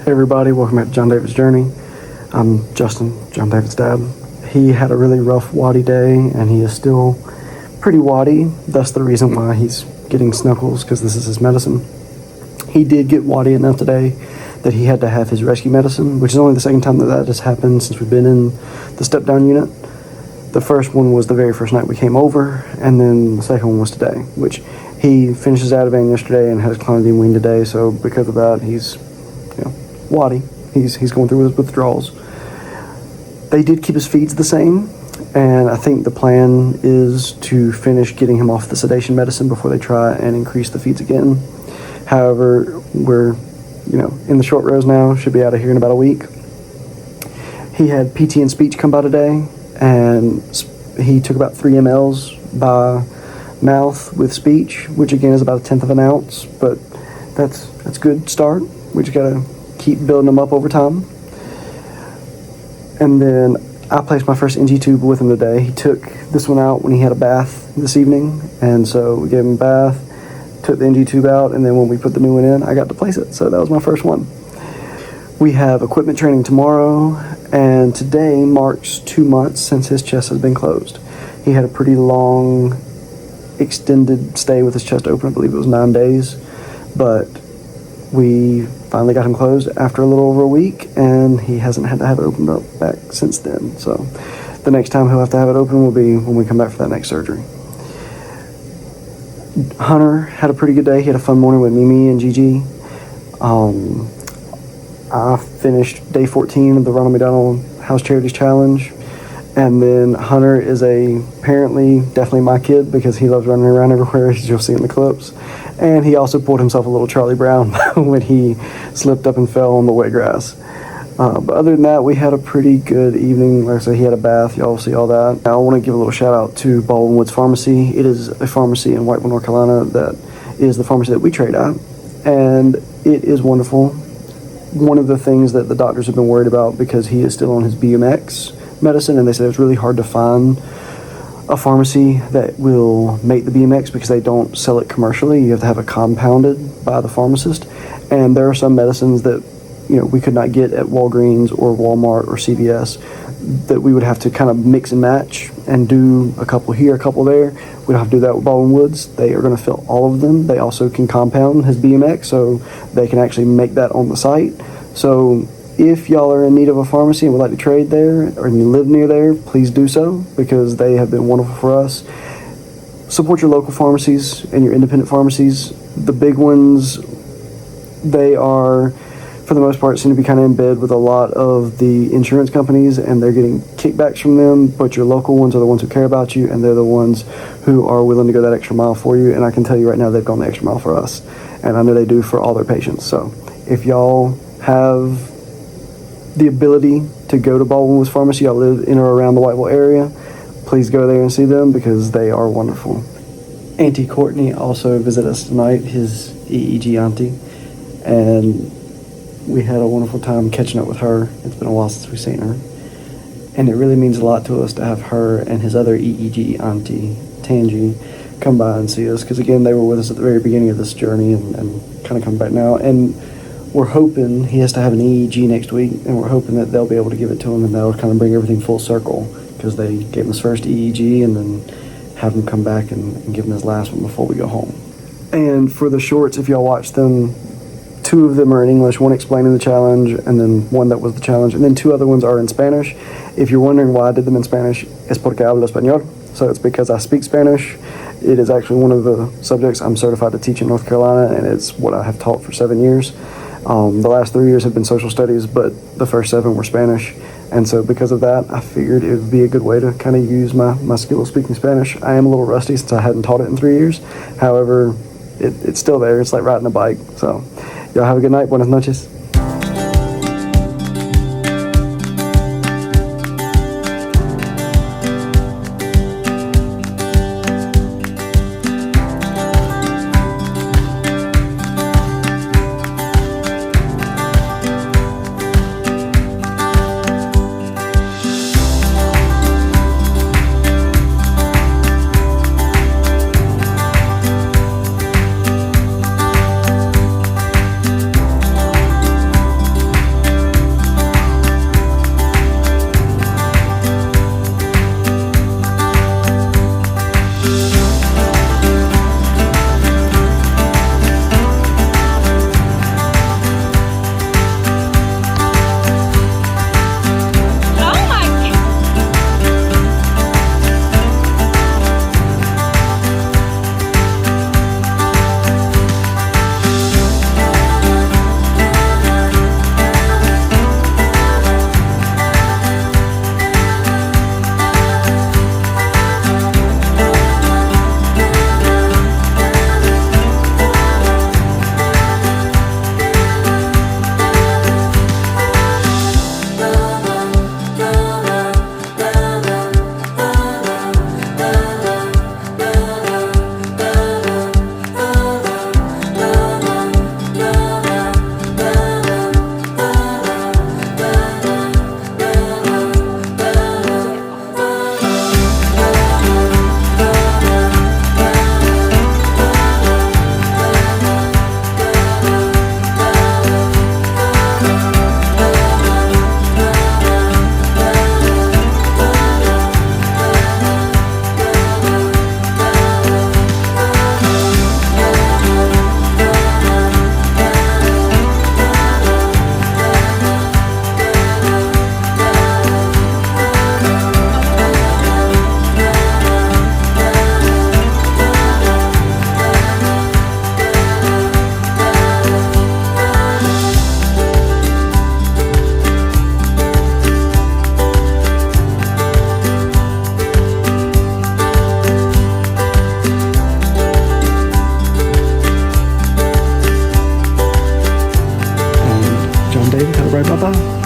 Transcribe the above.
Hey everybody, welcome back to Jon David's Journey. I'm Justin, Jon David's dad. He had a really rough waddy day and he is still pretty waddy. That's the reason why he's getting snuggles, because this is his medicine. He did get waddy enough today that he had to have his rescue medicine, which is only the second time that has happened since we've been in the step-down unit. The first one was the very first night we came over, and then the second one was today, which he finished his Ativan yesterday and had his clonidine wean today, so because of that, he's waddy. He's going through his withdrawals. They did keep his feeds the same, and I think the plan is to finish getting him off the sedation medicine before they try and increase the feeds again. However, we're in the short rows now, should be out of here in about a week. He had PT and speech come by today, and he took about 3 mLs by mouth with speech, which again is about 1/10 of an ounce, but that's a good start. We just gotta keep building them up over time. And then I placed my first NG tube with him today. He took this one out when he had a bath this evening, and so we gave him a bath, took the NG tube out, and then when we put the new one in, I got to place it. So that was my first one. We have equipment training tomorrow, and today marks 2 months since his chest has been closed. He had a pretty long, extended stay with his chest open. I believe it was 9 days, but we finally got him closed after a little over a week, and he hasn't had to have it opened up back since then. So the next time he'll have to have it open will be when we come back for that next surgery. Hunter had a pretty good day. He had a fun morning with Mimi and Gigi. I finished day 14 of the Ronald McDonald House Charities Challenge, and then Hunter is apparently definitely my kid because he loves running around everywhere, as you'll see in the clips. And he also pulled himself a little Charlie Brown when he slipped up and fell on the wet grass. But other than that, we had a pretty good evening. Like I said, he had a bath. Y'all see all that. Now, I want to give a little shout out to Baldwin Woods Pharmacy. It is a pharmacy in Whiteville, North Carolina that is the pharmacy that we trade at. And it is wonderful. One of the things that the doctors have been worried about, because he is still on his BMX medicine, and they said it's really hard to find a pharmacy that will make the BMX because they don't sell it commercially. You have to have it compounded by the pharmacist, and there are some medicines that we could not get at Walgreens or Walmart or CVS that we would have to kind of mix and match and do a couple here, a couple there. We don't have to do that with Baldwin Woods. They are going to fill all of them. They also can compound his BMX, so they can actually make that on the site. So if y'all are in need of a pharmacy and would like to trade there, or you live near there, please do so, because they have been wonderful for us. Support your local pharmacies and your independent pharmacies. The big ones, they are, for the most part, seem to be kind of in bed with a lot of the insurance companies, and they're getting kickbacks from them, but your local ones are the ones who care about you, and they're the ones who are willing to go that extra mile for you. And I can tell you right now, they've gone the extra mile for us, and I know they do for all their patients. So if y'all have the ability to go to Baldwin Woods Pharmacy, y'all live in or around the Whiteville area, please go there and see them because they are wonderful. Auntie Courtney also visited us tonight, his EEG auntie, and we had a wonderful time catching up with her. It's been a while since we've seen her, and it really means a lot to us to have her and his other EEG auntie, Tangi, come by and see us, because again, they were with us at the very beginning of this journey and kind of come back now. And we're hoping he has to have an EEG next week, and we're hoping that they'll be able to give it to him, and that'll kind of bring everything full circle, because they gave him his first EEG and then have him come back and give him his last one before we go home. And for the shorts, if y'all watch them, 2 of them are in English, one explaining the challenge, and then one that was the challenge, and then 2 other ones are in Spanish. If you're wondering why I did them in Spanish, es porque hablo español. So it's because I speak Spanish. It is actually one of the subjects I'm certified to teach in North Carolina, and it's what I have taught for 7 years. The last 3 years have been social studies, but the first 7 were Spanish. And so because of that, I figured it would be a good way to kind of use my skill of speaking Spanish. I am a little rusty since I hadn't taught it in 3 years. However, it's still there. It's like riding a bike. So y'all have a good night. Buenas noches. right, bye-bye.